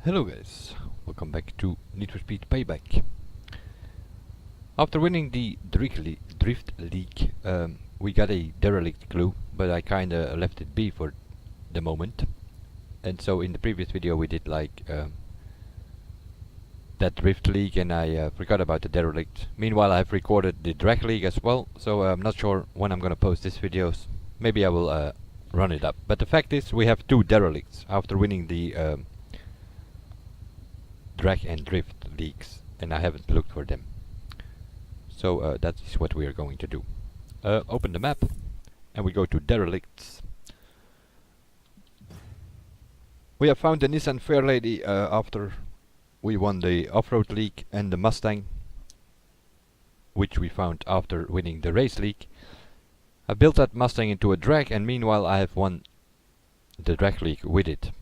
Hello guys, welcome back to Need for Speed Payback. After winning the Drift League, we got a Derelict clue, but I kinda left it be for the moment. And so in the previous video we did like that Drift League, and I forgot about the Derelict. Meanwhile I've recorded the Drag League as well, so I'm not sure when I'm gonna post these videos. Maybe I will run it up. But the fact is we have two Derelicts after winning the Drag and Drift leagues, and I haven't looked for them. So that is what we are going to do. Open the map and we go to Derelicts. We have found the Nissan Fairlady after we won the Off-Road League, and the Mustang, which we found after winning the Race League. I built that Mustang into a drag, and meanwhile I have won the Drag League with it.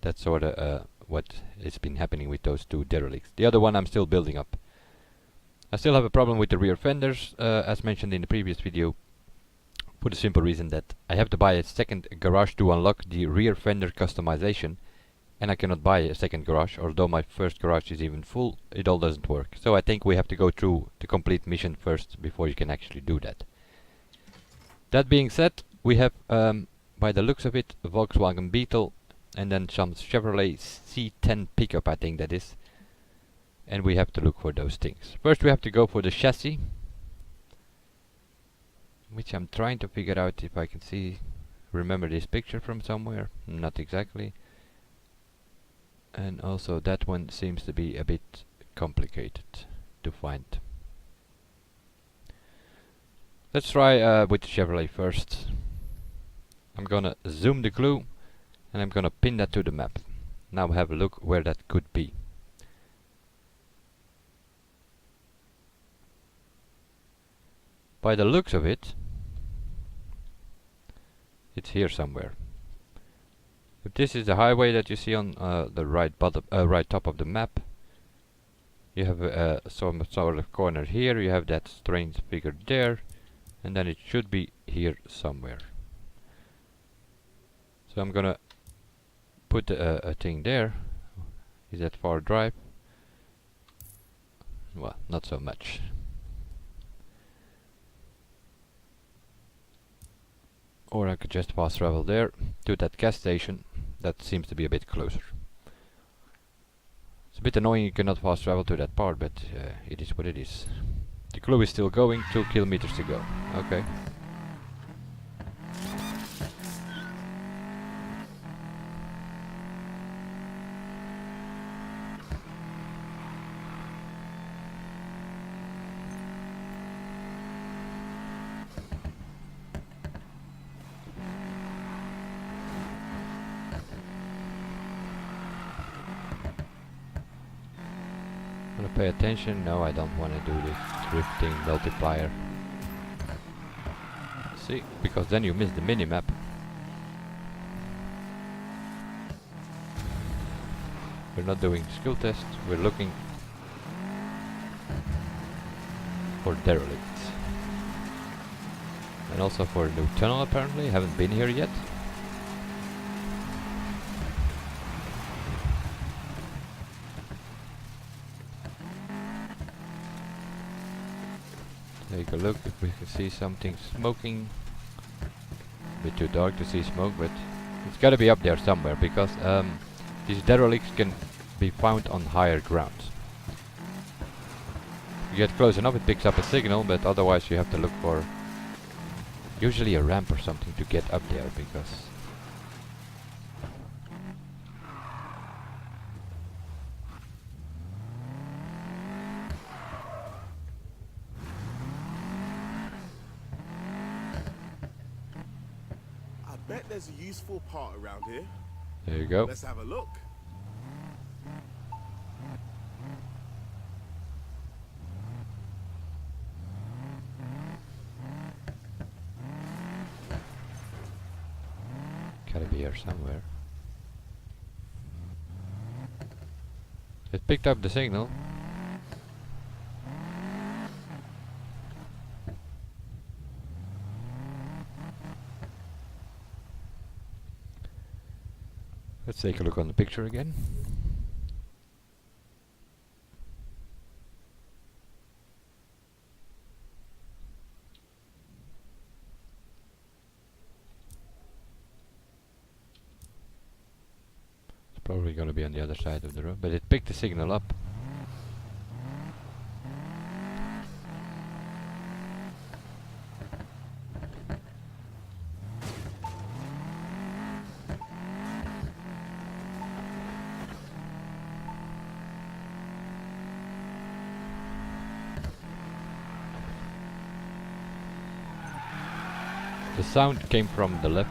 That's sorta what has been happening with those two Derelicts. The other one I'm still building up. I still have a problem with the rear fenders, as mentioned in the previous video, for the simple reason that I have to buy a second garage to unlock the rear fender customization, and I cannot buy a second garage. Although my first garage is even full, it all doesn't work. So I think we have to go through the complete mission first before you can actually do that. That being said, we have, by the looks of it, a Volkswagen Beetle, and then some Chevrolet C10 Pick-Up, I think that is. And we have to look for those things. First we have to go for the chassis, which I'm trying to figure out if I can remember this picture from somewhere. Not exactly. And also that one seems to be a bit complicated to find. Let's try with the Chevrolet first. I'm gonna zoom the clue and I'm gonna pin that to the map. Now have a look where that could be. By the looks of it, it's here somewhere. If this is the highway that you see on the right top of the map, you have some sort of corner here, you have that strange figure there, and then it should be here somewhere. So I'm gonna put a thing there. Is that far drive? Well, not so much. Or I could just fast travel there to that gas station. That seems to be a bit closer. It's a bit annoying you cannot fast travel to that part, but it is what it is. The clue is still going, 2 kilometers to go. Okay. Wanna pay attention? No, I don't wanna do this drifting multiplier. See, because then you miss the minimap. We're not doing skill test, we're looking for derelicts. And also for a new tunnel apparently, haven't been here yet. Take a look if we can see something smoking. A bit too dark to see smoke, but it's gotta be up there somewhere, because these derelicts can be found on higher ground. If you get close enough it picks up a signal, but otherwise you have to look for usually a ramp or something to get up there, because I bet there's a useful part around here. there you go. Let's have a look. Gotta be here somewhere. It picked up the signal. Let's take a look on the picture again. Probably gonna be on the other side of the road, but it picked the signal up. The sound came from the left.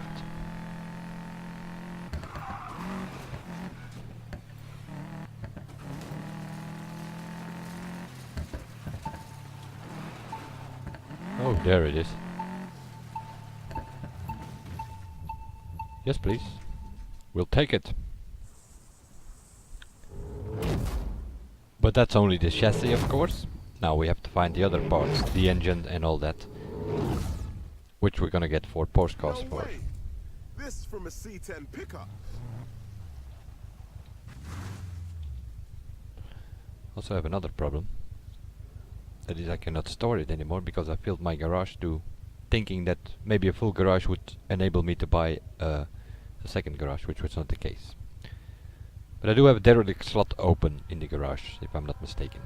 Oh, there it is. Yes, please. We'll take it. But that's only the chassis, of course. Now we have to find the other parts, the engine and all that. Which we're gonna get 4 postcards No for. way. This from a C10 Pick-Up. Also have another problem. That is, I cannot store it anymore because I filled my garage to thinking that maybe a full garage would enable me to buy a second garage, which was not the case. But I do have a derelict slot open in the garage, if I'm not mistaken.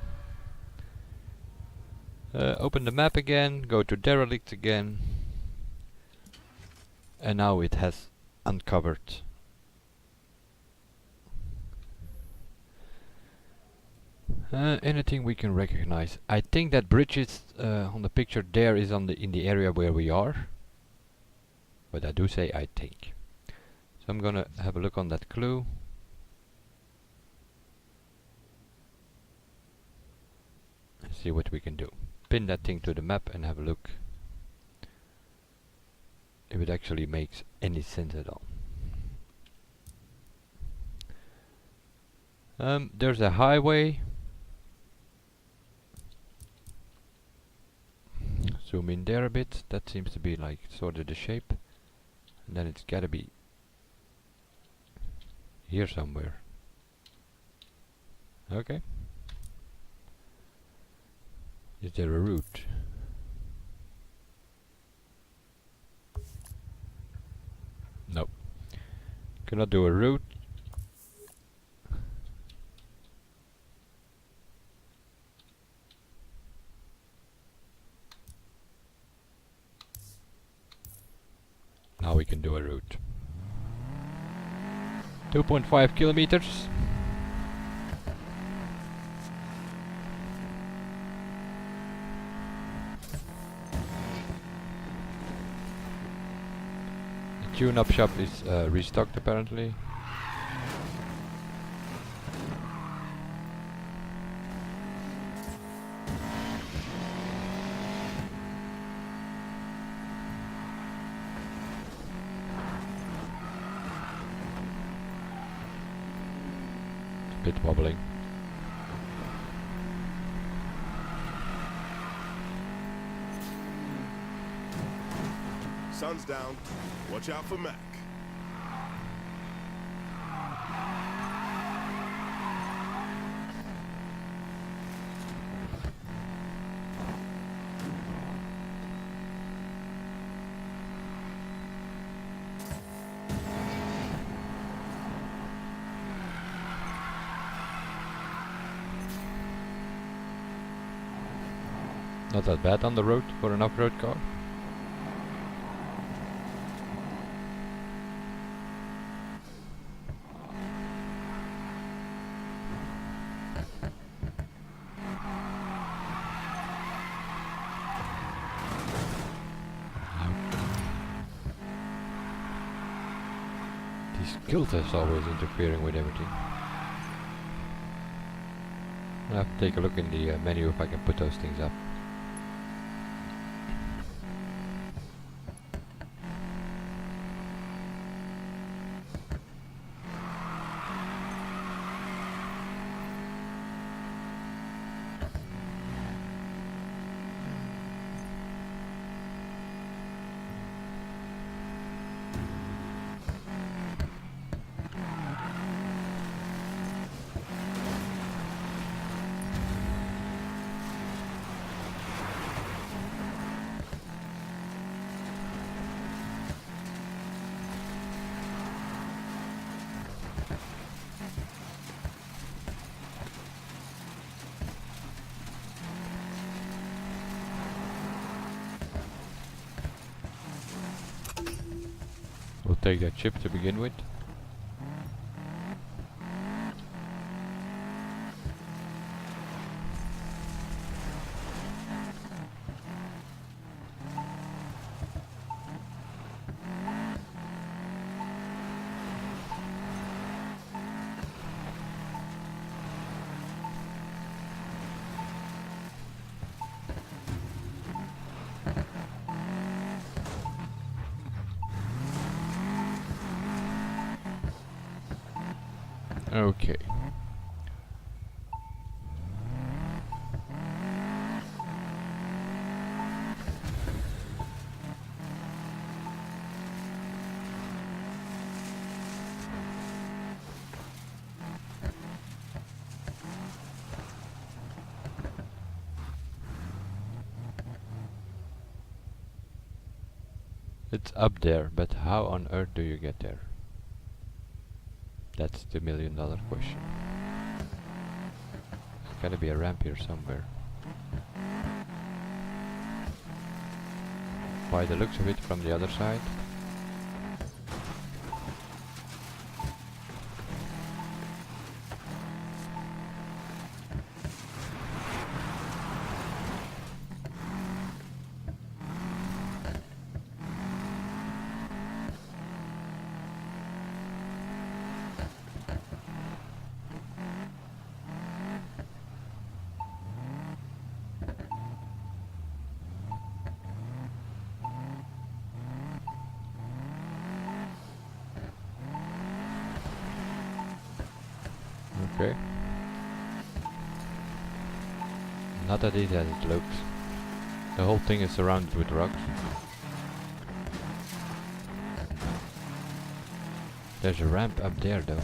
Open the map again, go to derelict again. And now it has uncovered anything we can recognize. I think that bridge is on the picture there is on in the area where we are. But I do say I think. So I'm gonna have a look on that clue. See what we can do. Pin that thing to the map and have a look if it actually makes any sense at all. There's a highway. Zoom in there a bit. That seems to be like sort of the shape. And then it's gotta be here somewhere. Okay. Is there a route? No. Cannot do a route. Now we can do a route. 2.5 kilometers. The tune-up shop is restocked apparently. Bit wobbling. Sun's down. Watch out for Mac. Not that bad on the road for an off-road car. These filters always interfering with everything. I'll have to take a look in the menu if I can put those things up. take that chip to begin with. Okay. It's up there, but how on earth do you get there? That's the $1,000,000 question. There's gotta be a ramp here somewhere. By the looks of it, from the other side. Okay. Not that easy as it looks. The whole thing is surrounded with rocks. There's a ramp up there though.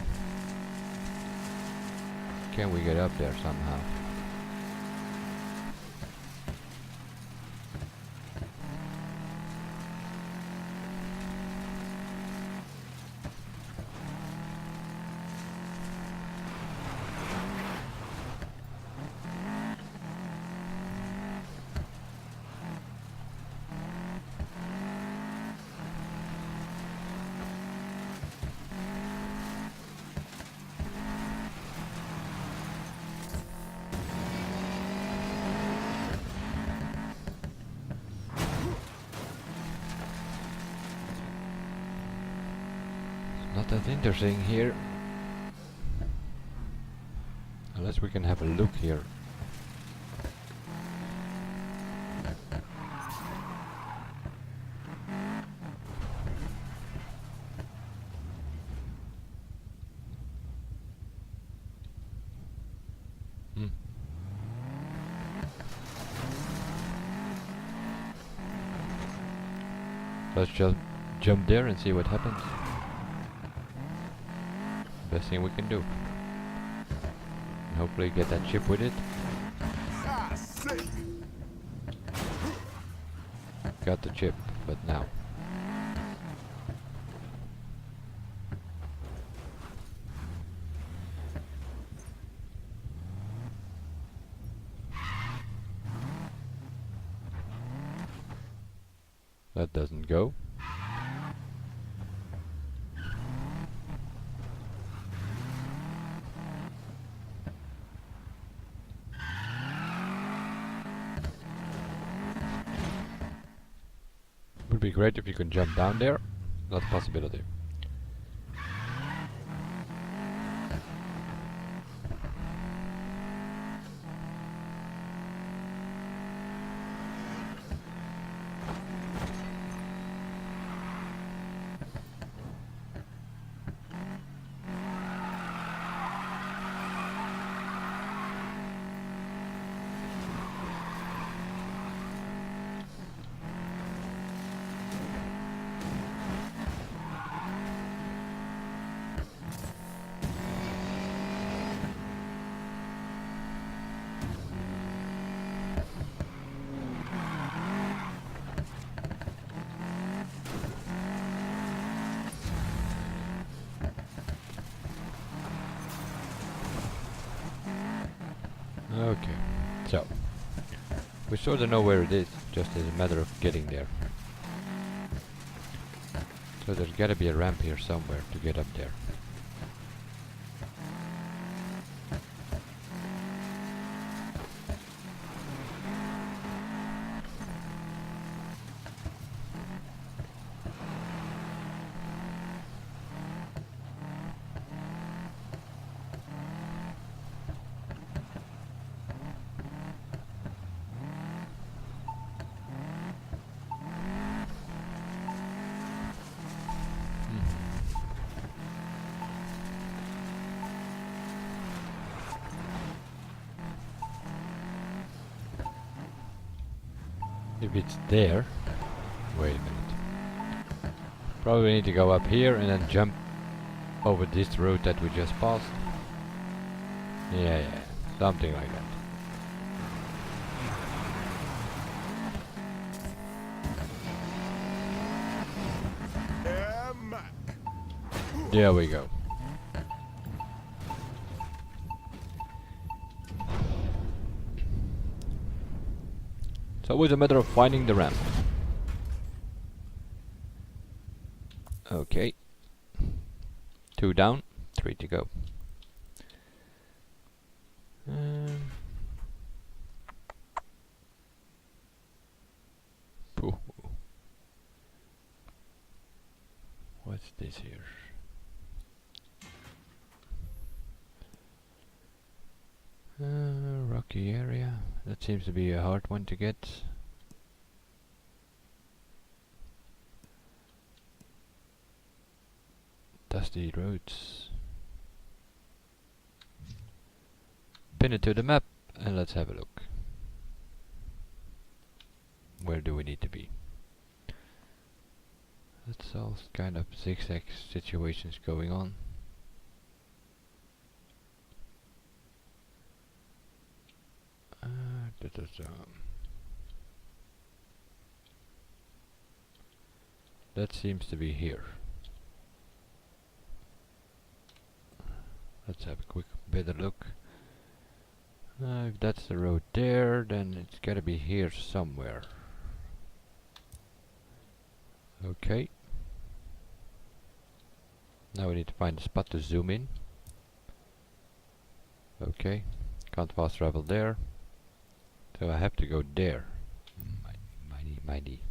Can we get up there somehow? Not that interesting here. Unless we can have a look here. Let's just jump there and see what happens. Best thing we can do. And hopefully get that chip with it. Got the chip, but now. That doesn't go. Would be great if you could jump down there. Not a possibility. Okay, so we sort of know where it is, just as a matter of getting there. So there's gotta be a ramp here somewhere to get up there. If it's there, wait a minute. Probably need to go up here and then jump over this road that we just passed. Yeah, something like that. And Mac. There we go. So it was a matter of finding the ramp. Okay. 2 down, 3 to go. Pooh. What's this here? Rocky area. That seems to be a hard one to get. Dusty roads. Pin it to the map and let's have a look. Where do we need to be? That's all kind of zigzag situations going on. That seems to be here. Let's have a quick better look. If that's the road there, then it's gotta be here somewhere. Okay. Now we need to find a spot to zoom in. Okay. Can't fast travel there. So I have to go there. Mighty.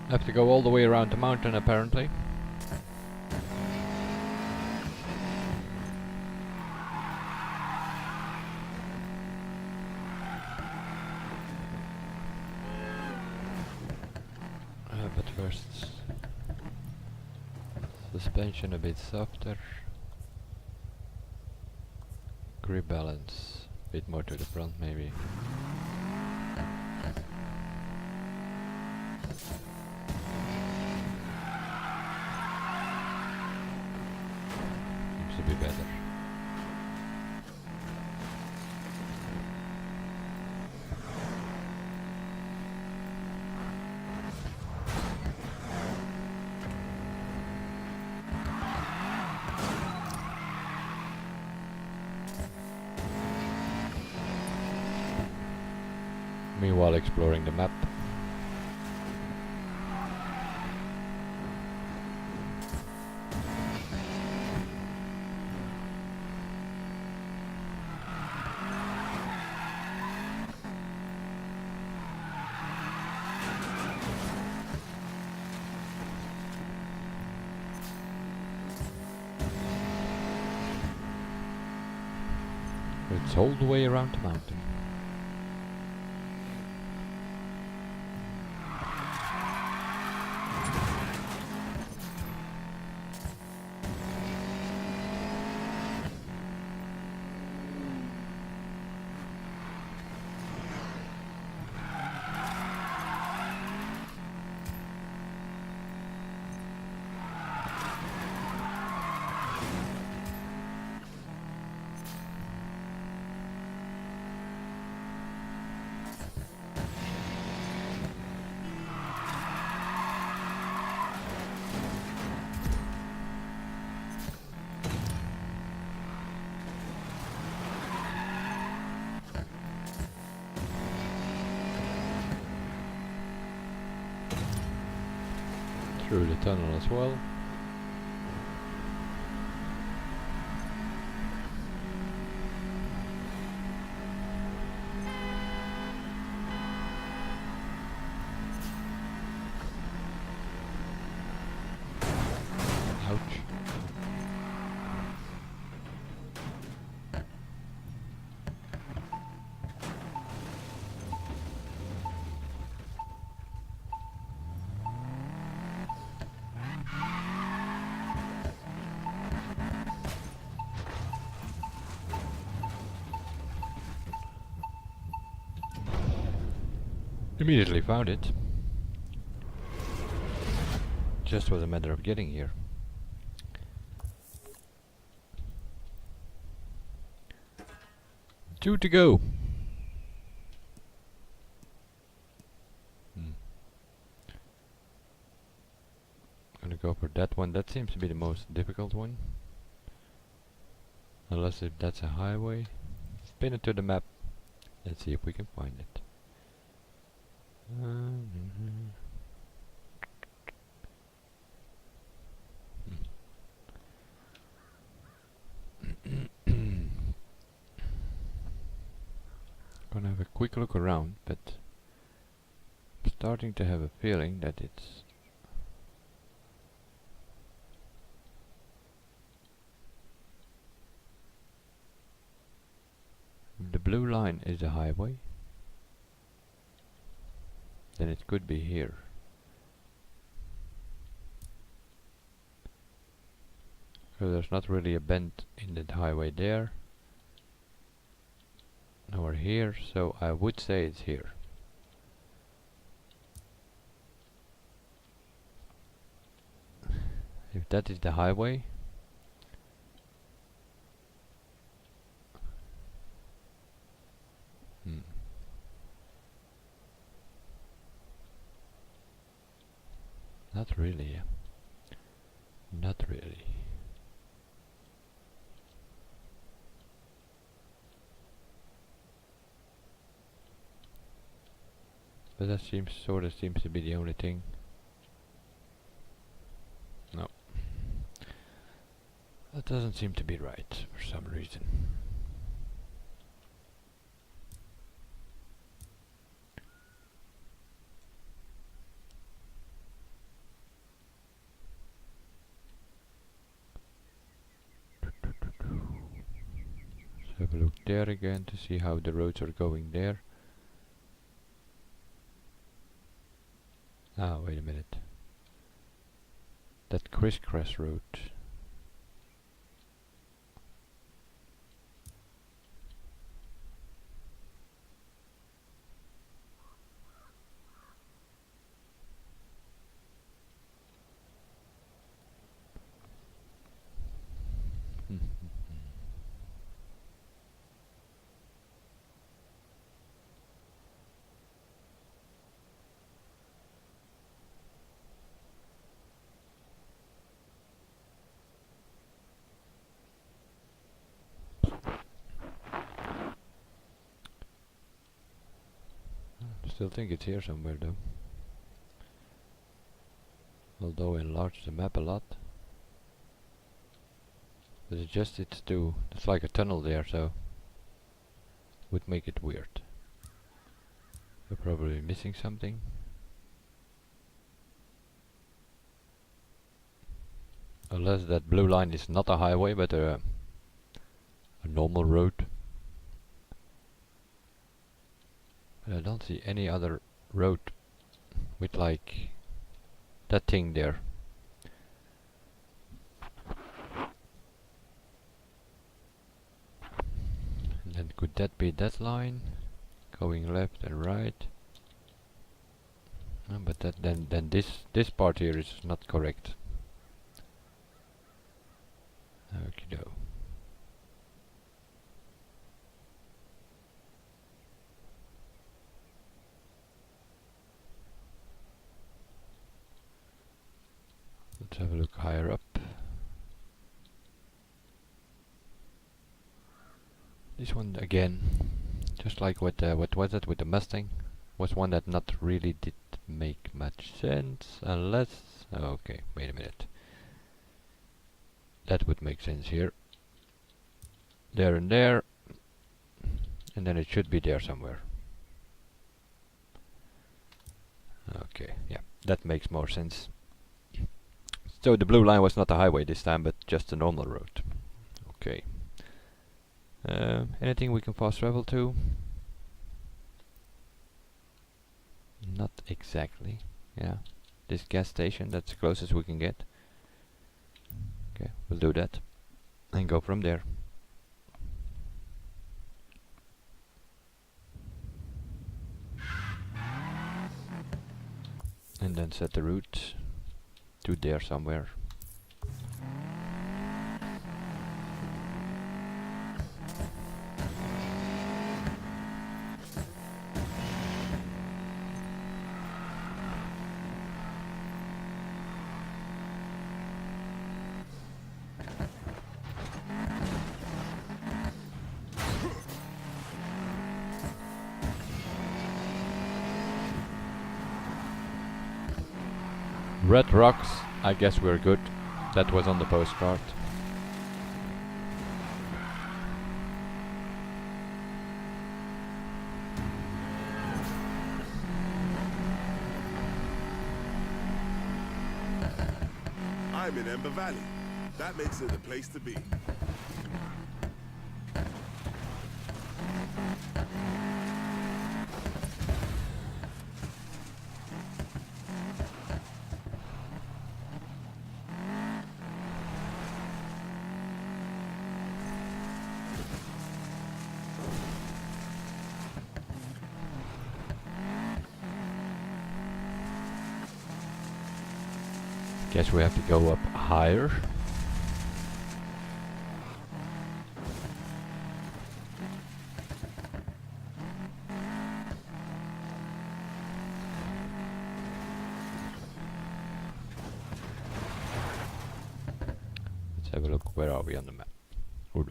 Have to go all the way around the mountain apparently. But first, suspension a bit softer. Grip balance a bit more to the front maybe. To be better. Meanwhile exploring the map. It's all the way around the mountain. through the tunnel as well. Ouch. Immediately found it. Just was a matter of getting here. Two to go. Gonna go for that one. That seems to be the most difficult one. Unless if that's a highway. Pin it to the map. Let's see if we can find it. Gonna have a quick look around, but I'm starting to have a feeling that it's the blue line is a highway, then it could be here. So there's not really a bend in the highway there, nor here, so I would say it's here. If that is the highway, not really, not really. But that seems to be the only thing. No. That doesn't seem to be right for some reason. Let's have a look there again to see how the roads are going there. Ah, wait a minute. That crisscross road. Still think it's here somewhere though. Although enlarge the map a lot. But it's like a tunnel there, so would make it weird. We're probably missing something. Unless that blue line is not a highway but a normal road. But I don't see any other road with like that thing there. And then could that be that line going left and right? But then this part here is not correct. Okey-doke. Let's have a look higher up. This one again, just like what was it with the Mustang, was one that not really did make much sense, unless Okay, wait a minute. That would make sense here. There and there. And then it should be there somewhere. Okay, yeah, that makes more sense. So the blue line was not a highway this time, but just a normal road. Okay. Anything we can fast travel to? Not exactly. Yeah, this gas station, that's the closest we can get. Okay, we'll do that. And go from there. And then set the route to there somewhere. Red rocks, I guess we're good. That was on the postcard. I'm in Ember Valley. That makes it the place to be. Guess we have to go up higher. Let's have a look. Where are we on the map? No,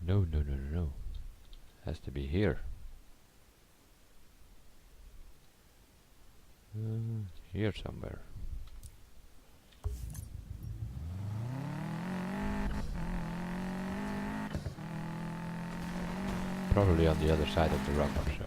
no, no, no, no. Has to be here. Here somewhere. Probably on the other side of the rock or so.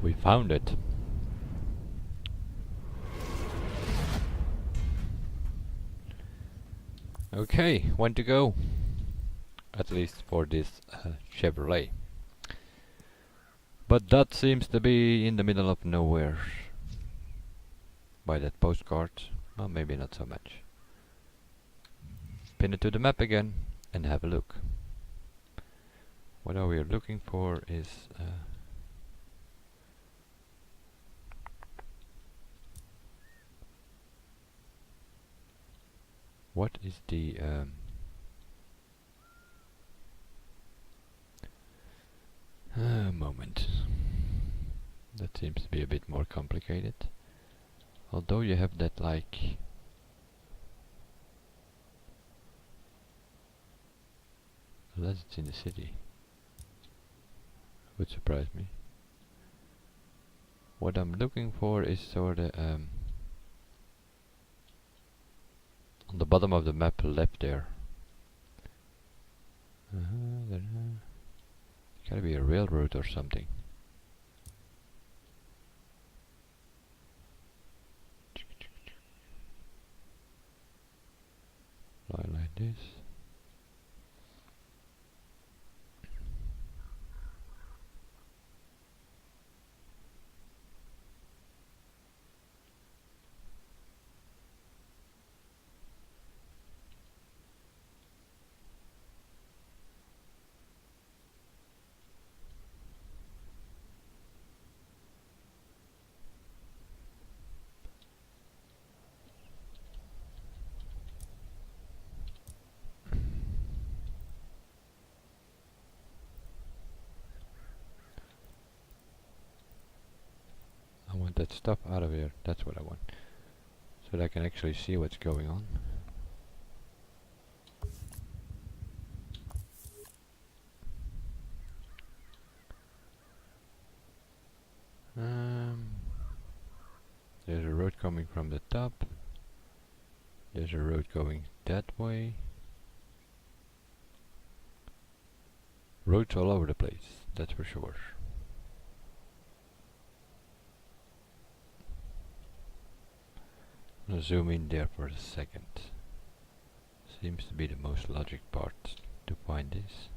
We found it. Okay, when to go? At least for this Chevrolet. But that seems to be in the middle of nowhere. By that postcard. Well, maybe not so much. Pin it to the map again and have a look. What are we looking for is what is the moment. That seems to be a bit more complicated. Although you have that like unless it's in the city. Would surprise me. What I'm looking for is sort of on the bottom of the map left there. Gotta be a railroad or something. Like this. that stuff out of here. That's what I want. So that I can actually see what's going on. There's a road coming from the top. There's a road going that way. Roads all over the place, that's for sure. I'm gonna zoom in there for a second. Seems to be the most logic part to find this.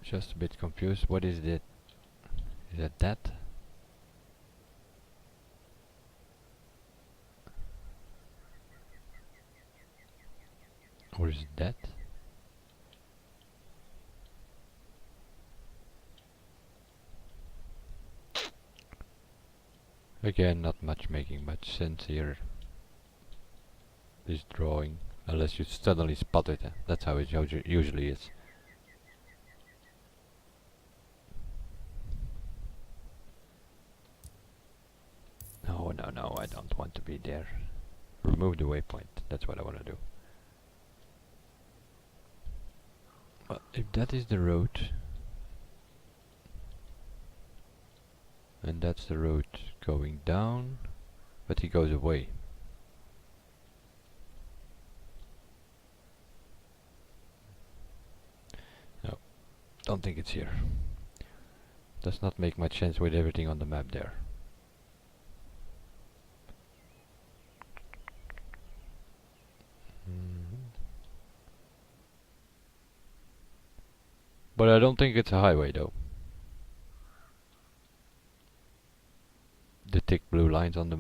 Just a bit confused. What is that? Is that? Or is it that? Again, not much making much sense here. This drawing, unless you suddenly spot it. That's how it usually is. No, no, no, I don't want to be there. Remove the waypoint, that's what I want to do. Well, if that is the road, and that's the road going down, but he goes away. No, don't think it's here. Does not make much sense with everything on the map there. But I don't think it's a highway though. The thick blue lines on the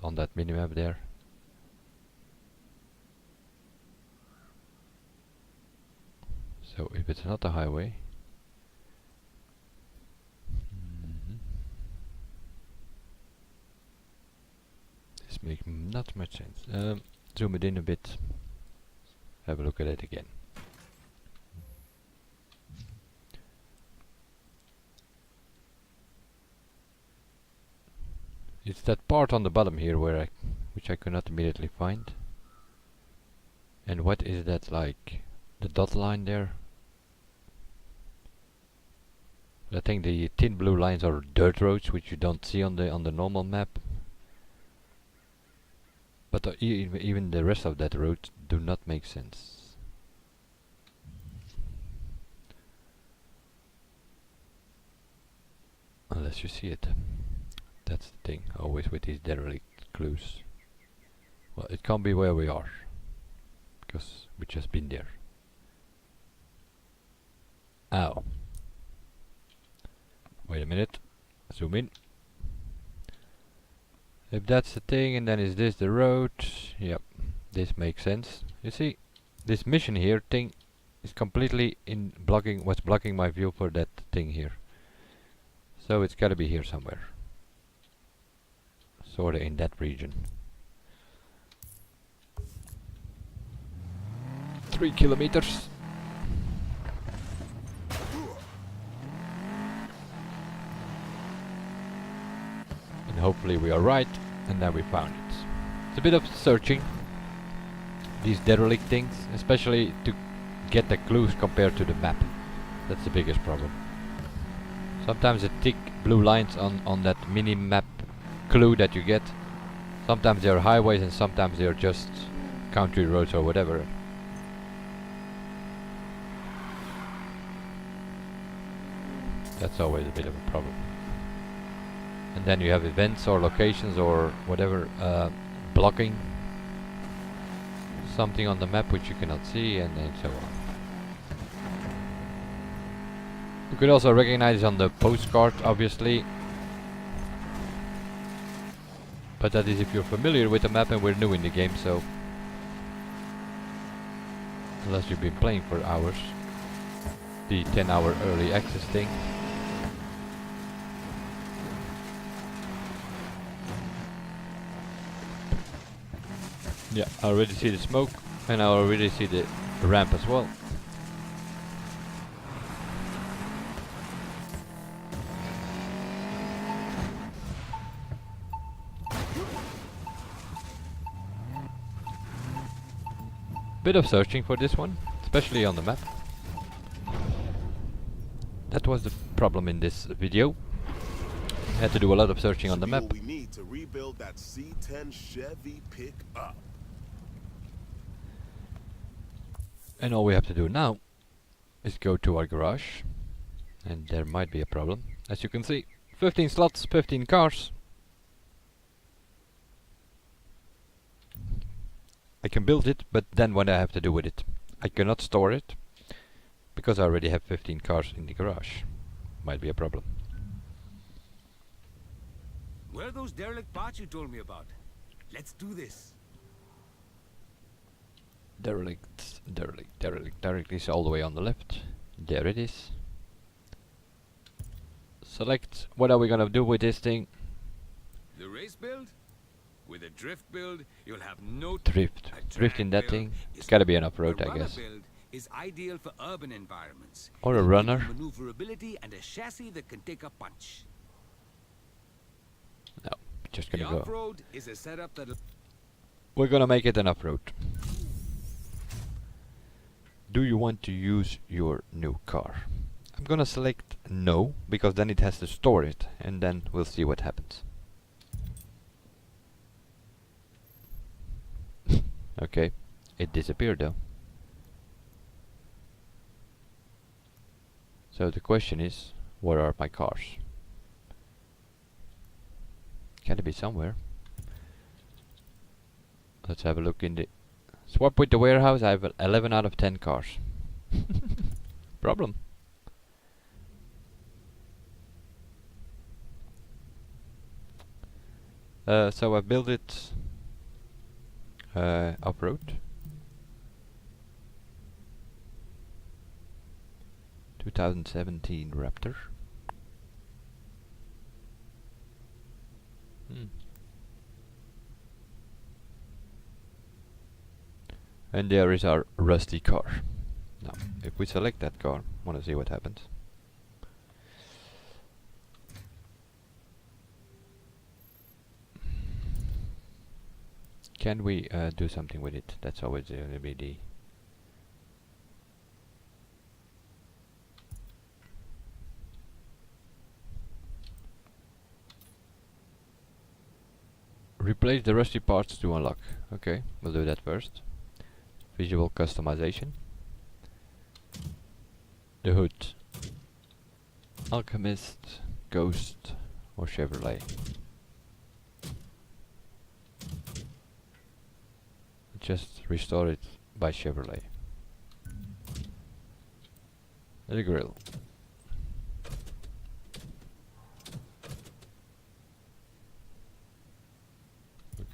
on that minimap there. So if it's not a highway, this makes not much sense. Zoom it in a bit. Have a look at it again. It's that part on the bottom here where which I could not immediately find. And what is that like? The dot line there? I think the thin blue lines are dirt roads, which you don't see on the normal map. But even the rest of that road do not make sense. Unless you see it. That's the thing, always with these derelict clues. Well, it can't be where we are, because we've just been there. Ow. Wait a minute, zoom in. If that's the thing, and then is this the road? Yep, this makes sense. You see, this mission here thing is completely in blocking, what's blocking my view for that thing here. So it's gotta be here somewhere. Sorta in that region. 3 kilometers. And hopefully we are right, and then we found it. It's a bit of searching, these derelict things, especially to get the clues compared to the map. That's the biggest problem. Sometimes the thick blue lines on that mini map clue that you get, sometimes they are highways and sometimes they are just country roads or whatever. That's always a bit of a problem. And then you have events or locations or whatever blocking something on the map which you cannot see, and so on. You could also recognize on the postcard, obviously. But that is if you're familiar with the map, and we're new in the game, so unless you've been playing for hours, the 10-hour early access thing. Yeah, I already see the smoke, and I already see the ramp as well. Bit of searching for this one, especially on the map. That was the problem in this video. Had to do a lot of searching on the map. What we need to rebuild that C10 Chevy Pick-Up. And all we have to do now is go to our garage. And there might be a problem. As you can see, 15 slots, 15 cars. I can build it, but then what I have to do with it? I cannot store it, because I already have 15 cars in the garage. Might be a problem. Where are those derelict parts you told me about? Let's do this. Derelict, derelict, derelict. Derelict is all the way on the left. There it is. Select. What are we gonna do with this thing? The race build? With a drift build, you'll have no Drift. A Drift in drag that build thing. is It's gotta be an off-road, a I runner guess. build is ideal for urban environments. Or a It'll give you runner. maneuverability and a chassis that can take a punch. No, just The gonna go. off-road is a setup that'll... We're gonna make it an off-road. Do you want to use your new car? I'm gonna select no, because then it has to store it, and then we'll see what happens. Okay, it disappeared though. So the question is, where are my cars? Can it be somewhere? Let's have a look in the... Swap with the warehouse, I have 11 out of 10 cars. Problem. So I built it off-road. 2017 Raptor. And there is our rusty car. Now, if we select that car, want to see what happens. Can we do something with it? That's always going to be the... Replace the rusty parts to unlock. Okay, we'll do that first. Visual customization. The hood. Alchemist, Ghost or Chevrolet. Just restore it by Chevrolet. The grill.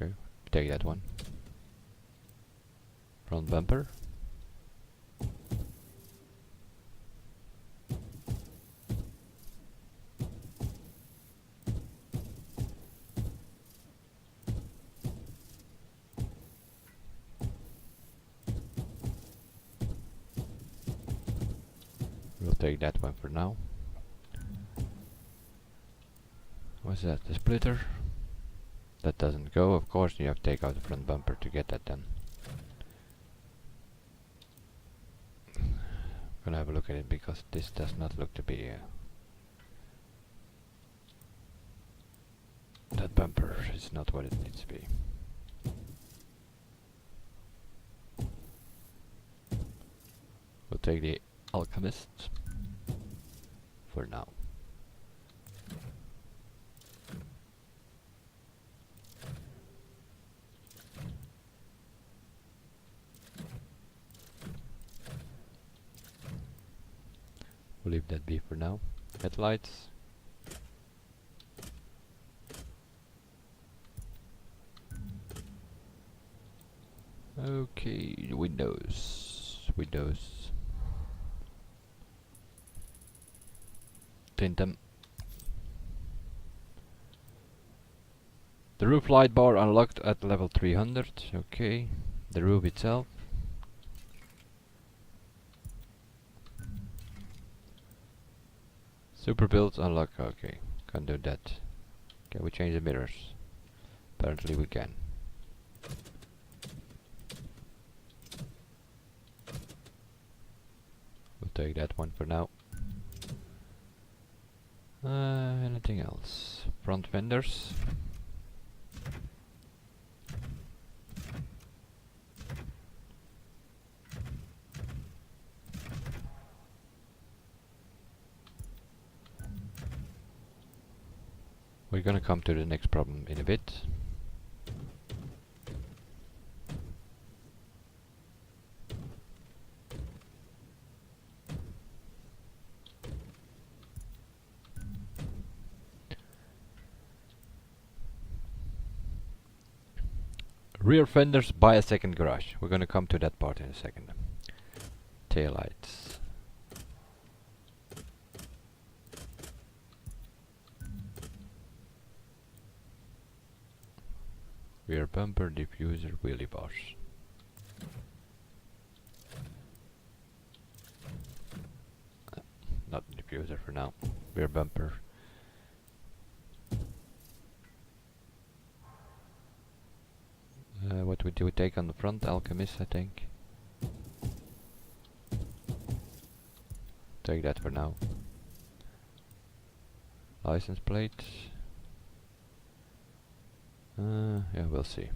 Okay, take that one. Front bumper. We'll take that one for now. What's that? The splitter? That doesn't go, of course. You have to take out the front bumper to get that done. Gonna have a look at it because this does not look to be that bumper is not what it needs to be. We'll take the Alchemist for now. We'll leave that be for now. Headlights. Okay, windows. Windows. Tint them. The roof light bar unlocked at level 300. Okay. The roof itself. Super build unlock. Okay, can't do that. Can we change the mirrors? Apparently we can. take that one for now. Anything else? Front fenders. We're gonna come to the next problem in a bit. Rear fenders, buy a second garage. We're gonna come to that part in a second. Tail lights. Rear bumper, diffuser, wheelie bars. Not diffuser for now. Rear bumper. What would you take on the front? Alchemist, I think. Take that for now. License plate. Yeah, we'll see.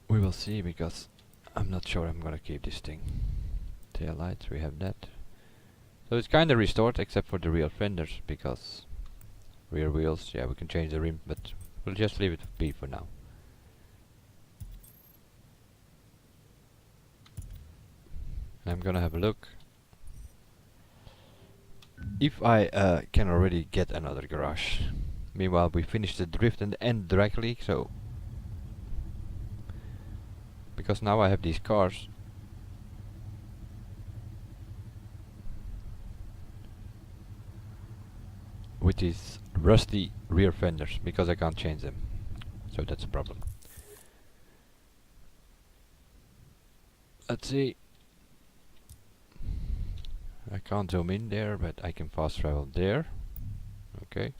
We will see, because I'm not sure I'm gonna keep this thing. Tail lights, we have that. So it's kinda restored, except for the rear fenders, because rear wheels, yeah, we can change the rim, but we'll just leave it be for now. I'm gonna have a look if I can already get another garage. Meanwhile, we finished the drift and drag leak, so because now I have these cars with these rusty rear fenders, because I can't change them, so that's a problem. Let's see. I can't zoom in there, but I can fast travel there. Okay.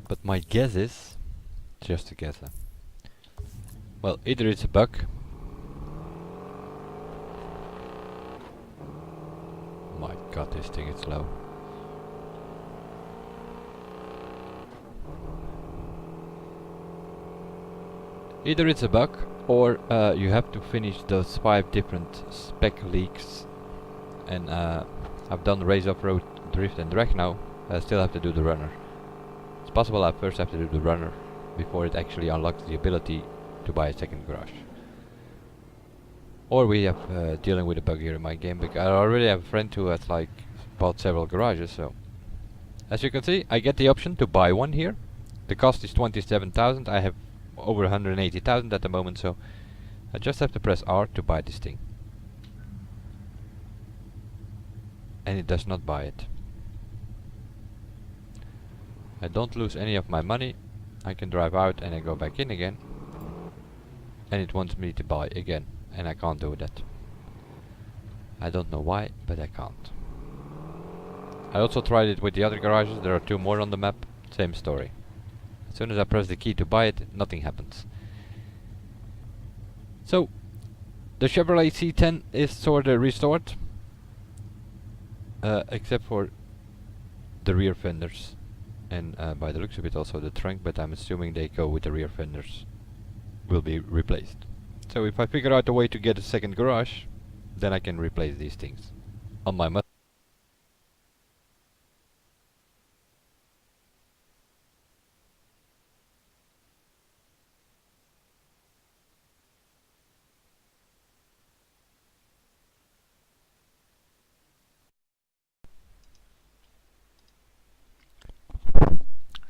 But my guess is, just a guess, well, either it's a bug. My god, this thing is slow. Either it's a bug, or you have to finish those 5 different spec leaks. And I've done race off-road, drift and drag now. I still have to do the runner. It's possible I first have to do the runner before it actually unlocks the ability to buy a second garage. Or we have dealing with a bug here in my game, because I already have a friend who has like bought several garages. So as you can see, I get the option to buy one here. The cost is 27,000. I have over 180,000 at the moment, so I just have to press R to buy this thing. And it does not buy it. I don't lose any of my money. I can drive out and then go back in again. And it wants me to buy again, and I can't do that. I don't know why, but I can't. I also tried it with the other garages. There are 2 more on the map. Same story. As soon as I press the key to buy it, nothing happens. So the Chevrolet C10 is sorta restored, except for the rear fenders, and by the looks of it also the trunk, but I'm assuming they go with the rear fenders will be replaced. So if I figure out a way to get a second garage, then I can replace these things on my Mustang.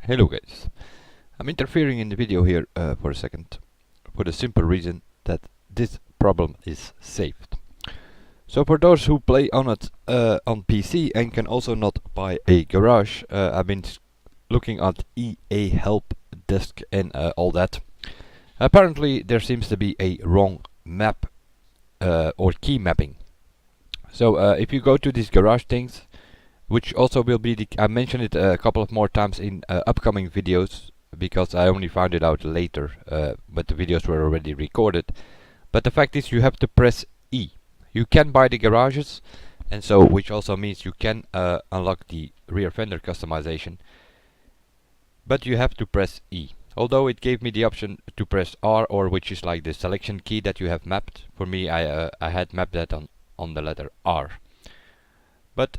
Hello guys, I'm interfering in the video here for a second, for the simple reason that this problem is saved. So for those who play on it on PC and can also not buy a garage, I've been looking at EA help desk and all that. Apparently there seems to be a wrong map or key mapping. So if you go to these garage things, which also will be I mentioned it a couple of more times in upcoming videos, because I only found it out later, but the videos were already recorded. But the fact is, you have to press E. You can buy the garages, and so which also means you can unlock the rear fender customization, but you have to press E. Although it gave me the option to press R, or which is like the selection key that you have mapped. For me, I had mapped that on the letter R. But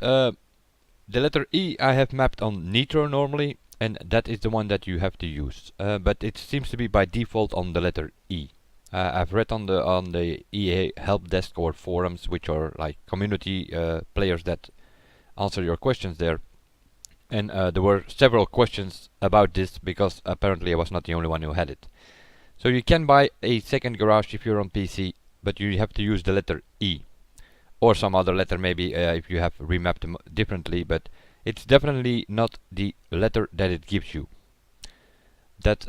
the letter E I have mapped on Nitro normally, and that is the one that you have to use. But it seems to be by default on the letter E. I've read on the EA help desk or forums, which are like community players that answer your questions there. And there were several questions about this, because apparently I was not the only one who had it. So you can buy a second garage if you're on PC, but you have to use the letter E. Or some other letter, maybe if you have remapped them differently, but it's definitely not the letter that it gives you. That's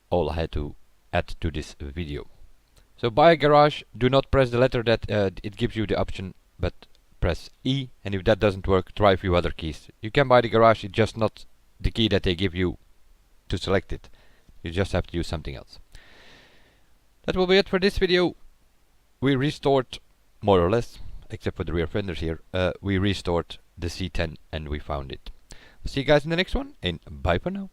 all I had to add to this video. So buy a garage, do not press the letter that it gives you the option, but press E, and if that doesn't work, try a few other keys. You can buy the garage, it's just not the key that they give you to select it. You just have to use something else. That will be it for this video. We restored, more or less, except for the rear fenders here, we restored the C10 and we found it. See you guys in the next one, and bye for now.